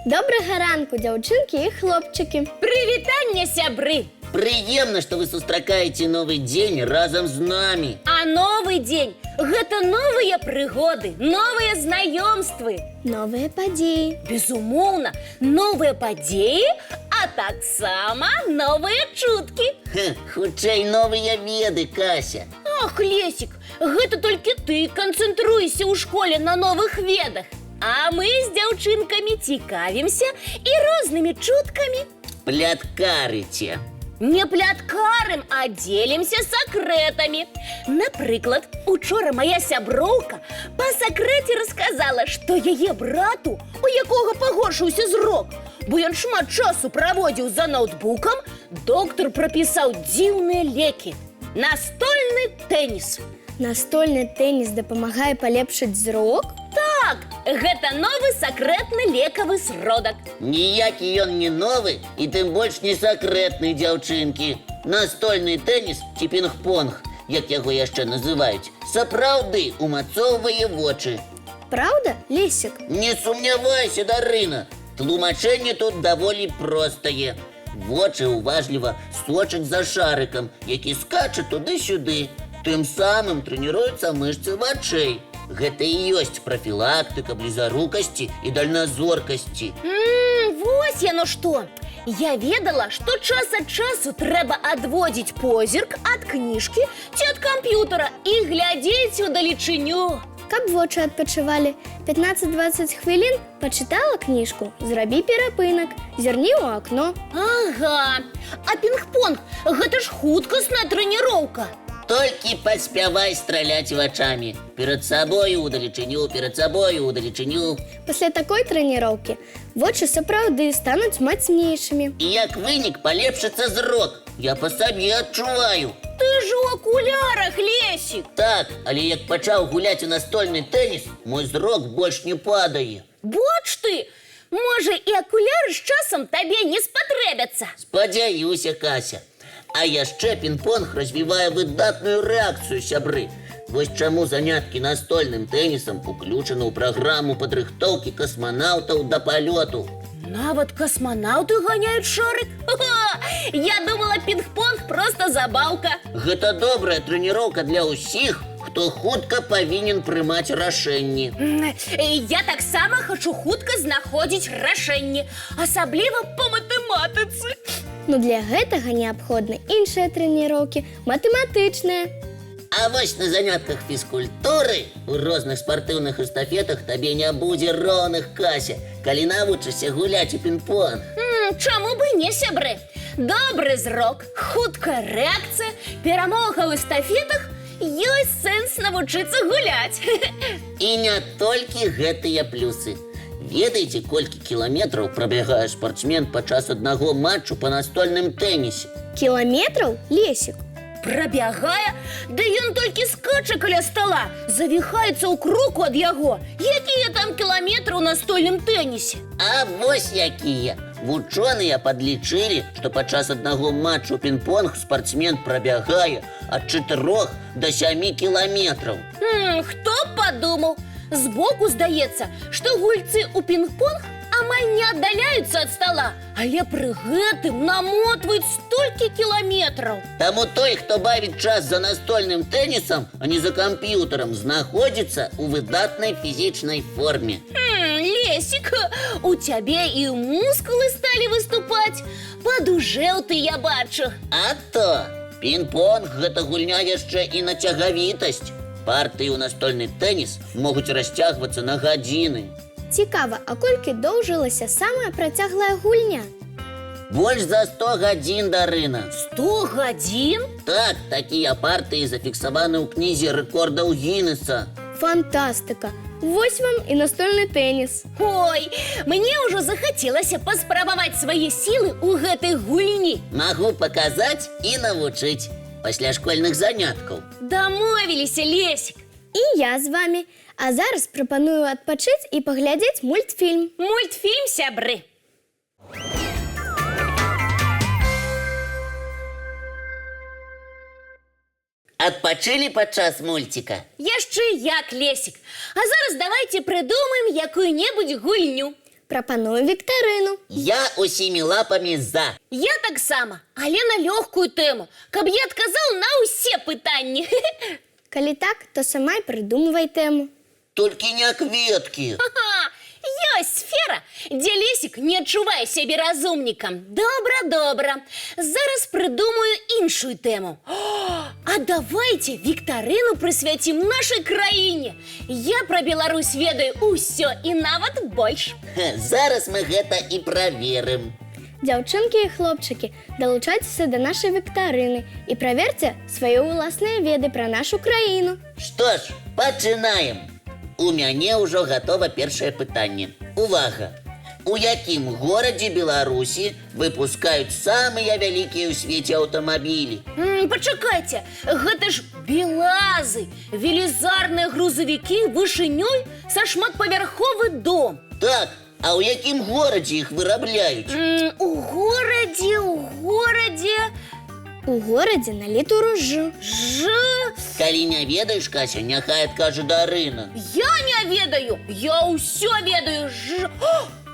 Добрага ранку, дзяўчынкі і хлопчыкі. Прывітанне, сябры! Приемно, что вы сустракаете новый день разом с нами. А новы дзень – гэта новыя прыгоды, новыя знаёмствы. Новыя падзеі. Безумоўна, новыя падзеі, а таксама новыя чуткі. Хутчэй новыя веды, Кася. Ах, Лесік, гэта толькі ты канцэнтруйся ў школе на новых ведах. А мы з дзяўчынкамі цікавімся і рознымі чуткамі. Пляткарыце. Не пляткарым, а дзелімся сакрэтамі. Напрыклад, учора моя сяброўка па сакрэце расказала, што яе брату, у якога пагоршыўся зрок, бо ён шмат часу праводзіў за ноутбукам, доктар прапісаў дзіўныя лекі. Настольны тэніс. Настольны тэніс дапамагае палепшыць зрок? Так, гэта новы сакрэтны лекавы сродак. Ніякі ён не новы і тым больш не сакрэтны, дзяўчынкі. Настольны тэніс ці пінг-понг, як яго яшчэ называюць, сапраўды умацоўвае вочы. Праўда, Лесік? Не сумнявайся, Дарына. Тлумачэнне тут даволі простае. Вочы уважліва сочаць за шарыкам, які скача туды-сюды. Тым самым трэніруюцца мышцы вачэй. Гэта і ёсць прафілактыка блізарукасці і дальназоркасці. Вось яно што! Я ведала, што час ад часу трэба адводзіць позірк ад кніжкі ці ад камп'ютара і глядзець удалечыню. Каб вочы адпачывалі 15-20 хвілін, пачытала кніжку, зрабі перапынак, зірні ў акно. Ага, а пінг-понг – гэта ж хуткасная трэніроўка. Толькі паспявай страляць вачамі. Перад сабою удалечыню, перад сабою удалечыню. Пасля такой трэніроўкі вочы сапраўды стануць мацнейшымі. І як вынік палепшыцца зрок. Я па сабе адчуваю. Ты ж у акулярах, Лесік. Так, але як пачаў гуляць у настольны тэніс, мой зрок больш не падае. Боч ты! Можа, і акуляры з часам табе не спатрэбяцца. Спадзяюся, Кася. А яшчэ пінг-понг развівае выдатную рэакцыю, сябры. Вось чаму заняткі настольным тэнісам уключаны ў праграму падрыхтоўкі касманаўтаў да палёту. Нават касманаўты ганяюць шарык? Я думала, пінг-понг проста забаўка. Гэта добрая трэніроўка для ўсіх, хто хутка павінен прымаць рашэнні. Я таксама хачу хутка знаходзіць рашэнні, асабліва па матэматыцы. Но для гэтага неабходны іншыя трэніроўкі, матэматычныя. А вось на занятках фізкультуры у розных спартыўных эстафетах табе не будзе роўных, Кася, калі навучышся гуляць у пінг-понг. Чаму бы не, сябры? Добры зрок, хуткая рэакцыя, перамога ў эстафетах, ёсць сэнс навучыцца гуляць. І не толькі гэтыя плюсы. Ведаеце, колькі кіламетраў прабягае спартсмен падчас аднаго матчу па настольным тэнісе? Кіламетраў, Лесік? Прабягае? Да ён толькі скача каля стала, завіхаецца ў круку ад яго. Якія там кіламетры ў настольным тэнісе? А вось якія. Вучоныя падлічылі, што падчас аднаго матчу пінг-понг спартсмен прабягае ад 4 да 7 кіламетраў. Хто б падумаў? Збоку здаецца, што гульцы ў пінг-понг амаль не аддаляюцца ад стала, але пры гэтым намотваюць столькі кіламетраў. Таму той, хто бавіць час за настольным тэнісам, а не за камп'ютарам, знаходзіцца ў выдатнай фізічнай форме. Лесік, у цябе і мускулы сталі выступаць. Падужэў ты, я бачу. А то! Пінг-понг – гэта гульня яшчэ і на цягавітасць. Партыі ў настольны тэніс могуць расцягвацца на гадзіны. Цікава, а колькі доўжылася самая працяглая гульня? Больш за 100 гадзін, Дарына. 100 гадзін? Так, такія партыі зафіксаваны ў кнізе рэкордаў Гіннеса. Фантастыка! Вось вам і настольны тэніс. Ой, мне ўжо захацелася паспрабаваць свае сілы ў гэтай гульні. Магу паказаць і навучыць пасля школьных заняткаў. Дамовіліся, Лесік. І я з вамі. А зараз прапаную адпачыць і паглядзець мультфільм. Мультфільм, сябры. Адпачылі падчас мульціка? Яшчэ як, Лесік. А зараз давайте прыдумаем якую-небудзь гульню. Прапаную віктарину. Я усімі лапами за. Я так само, але на легкую тему, каб я адказаў на ўсе пытанні. Калі так, то сама й придумывай тему. Толькі не кветкі. Ага, ёсць сфера, дзе лесік не адчувае сябе разумнікам. Добра. Зараз прыдумаю іншую тэму. А давайте віктарыну прысвяцім нашай краіне. Я пра Беларусь ведаю ўсё і нават больш. Зараз мы гэта і праверым. Дзяўчынкі і хлопчыкі, далучайцеся да нашай віктарыны і праверце свае ўласныя веды пра нашу краіну. Што ж, пачынаем. У мяне ўжо гатова першае пытанне. Увага! У якім горадзе Беларусі выпускаюць самыя вялікія ў свеце аўтамабілі? Пачакайце, гэта ж белазы, велізарныя грузавікі вышынёй са шматпавярховы дом. Так, а ў якім горадзе іх вырабляюць? У горадзе... У горадзе на літуру Ж. Калі не ведаеш, Кася, няхай адкажа Дарына. Я не ведаю, я ўсё ведаю.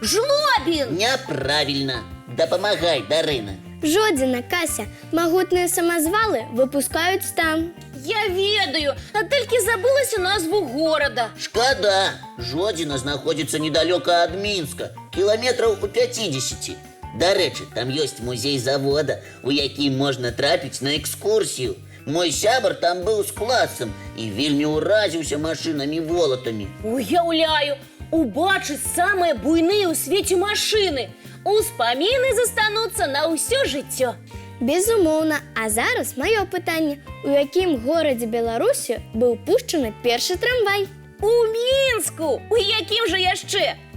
Жлобін! Няправільна. Дапамагай, Дарына. Жодзіна, Кася, магутныя самазвалы выпускаюць там. Я ведаю, а толькі забылася назву горада. Шкада, Жодзіна знаходзіцца недалёка ад Мінска, кіламетраў у 50. Дарэчы, там ёсць музей завода, у які можна трапіць на экскурсію. Мой сябар там быў з класам і вельмі ўразіўся машынамі-волатамі. Уяўляю, убачыць самыя буйныя ў свеце машыны. Успаміны застануцца на ўсё жыццё. Безумоўна, а зараз маё пытанне. У якім горадзе Беларусі быў пушчаны першы трамвай? У Мінску! У якім жа яшчэ?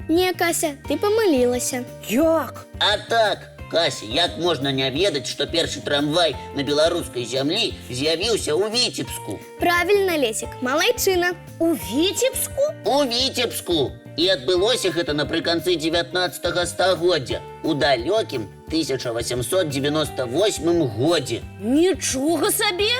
Не, Кася, ты памылілася. Як? А так, Кася, як можна не ведаць, што першы трамвай на беларускай зямлі з'явіўся ў Віцебску? Правільна, Лесік, малайчына. У Віцебску? У Віцебску! І адбылося гэта напрыканцы 19 стагоддзя, у далёкім 1898 годзе. Нічога сабе!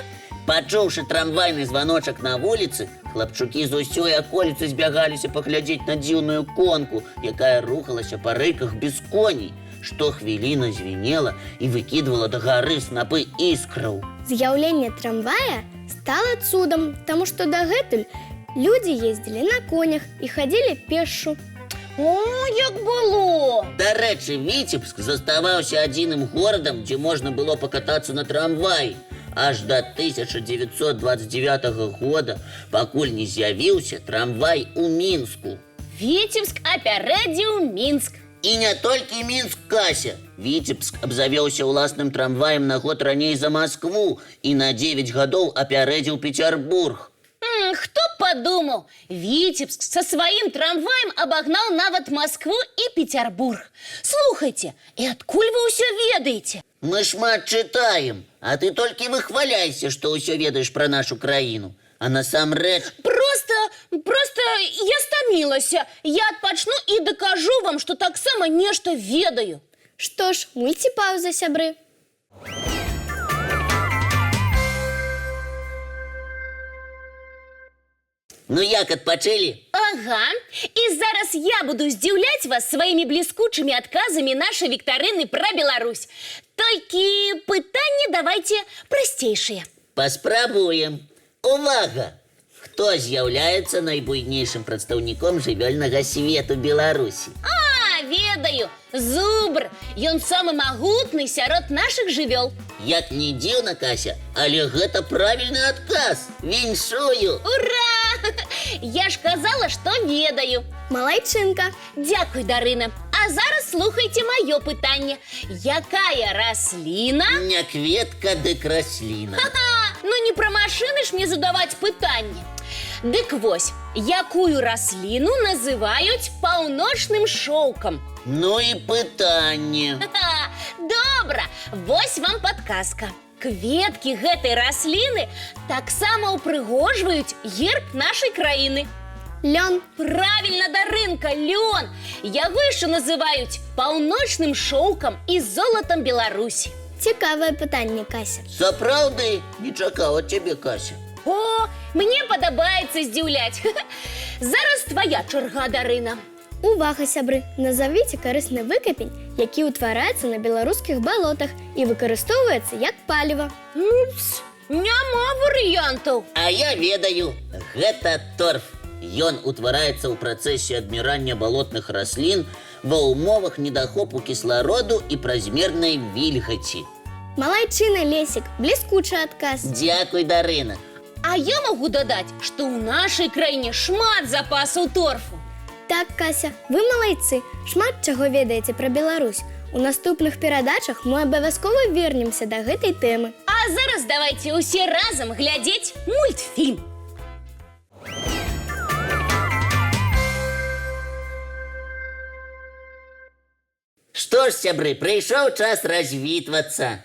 Пачуўшы трамвайны званочак на вуліцы, хлапчукі з усёй аколіцы збягаліся паглядзець на дзіўную конку, якая рухалася па рэках без коней, штохвіліна звінела і выкідвала да гары снапы іскраў. З'яўленне трамвая стала цудам, таму што дагэтуль людзі ездзілі на конях і хадзілі пешшу. О, як было! Дарэчы, Віцебск заставаўся адзіным горадам, дзе можна было пакатацца на трамваі. Аж да 1929 года, пакуль не з'явіўся трамвай у Мінску. Віцебск апярэдзіў Мінск. І не толькі Мінск, Кася. Віцебск абзавёўся ўласным трамваем на год раней за Маскву і на 9 гадоў апярэдзіў Пецярбург. Хто б падумаў, Віцебск са сваім трамваем абагнаў нават Маскву і Пецярбург. Слухайце, і адкуль вы ўсё ведаеце? Мы шмат чытаем, а ты толькі выхваляйся, што ўсё ведаеш пра нашу краіну. А насамрэч... Просто я стамілася. Я адпачну і дакажу вам, што таксама нешта ведаю. Што ж, мульціпаўза, сябры. Ну як, адпачылі? Ага, і зараз я буду здзіўляць вас сваімі бліскучымі адказамі нашай віктарыны пра Беларусь. Толькі пытанні давайце прасцейшыя. Паспрабуем. Увага! Хто з'яўляецца найбуйнейшым прадстаўніком жывёльнага свету Беларусі? Ведаю, зубр. Ён самы магутны сярод нашых жывёл. Як не дзіўна, Кася, але гэта правільны адказ. Віншую! Ура! Я ж казала, што ведаю. Малайчынка. Дзякуй, Дарына. А зараз слухайце маё пытанне. Якая расліна? Не кветка, дык расліна. Ну не пра машыны ж мне задаваць пытанне. Дык вось, якую расліну называюць паўночным шоўкам? Ну і пытанне. Добра, вось вам падказка. Кветкі гэтай расліны таксама ўпрыгожваюць герб нашай краіны. Лён. Правільна, Дарынка, лён. Яго яшчэ называюць паўночным шоўкам і золатам Беларусі. Цікавае пытанне, Кася. Сапраўды, не чакаў ад цябе, Кася. О, мне падабаецца здзіўляць. Зараз твая чарга, Дарына. Увага, сябры! Назовіце карысны выкапень, які ўтвараецца на беларускіх балотах і выкарыстоўваецца як паліва. Упс, няма варыянтаў. А я ведаю, гэта торф. Ён утвараецца ў працэсе адмірання балотных раслін ва ўмовах недахопу кіслароду і празмернай вільгаці. Малайчына, Лесік, бліскучы адказ. Дзякуй, Дарына. А я магу дадаць, што ў нашай краіне шмат запасаў торфу. Так, Кася, вы малайцы, шмат чаго ведаеце пра Беларусь. У наступных перадачах мы абавязкова вернемся да гэтай тэмы. А зараз давайце ўсе разам глядзець мультфільм. Што ж, сябры, прыйшоў час развітвацца.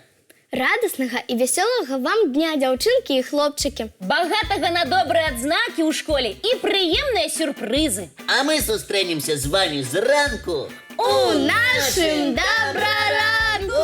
Радаснага і вясёлага вам дня, дзяўчынкі і хлопчыкі. Багатага на добрыя адзнакі ў школе і прыемныя сюрпрызы. А мы сустрэнемся з вамі зранку У нашым добраранку!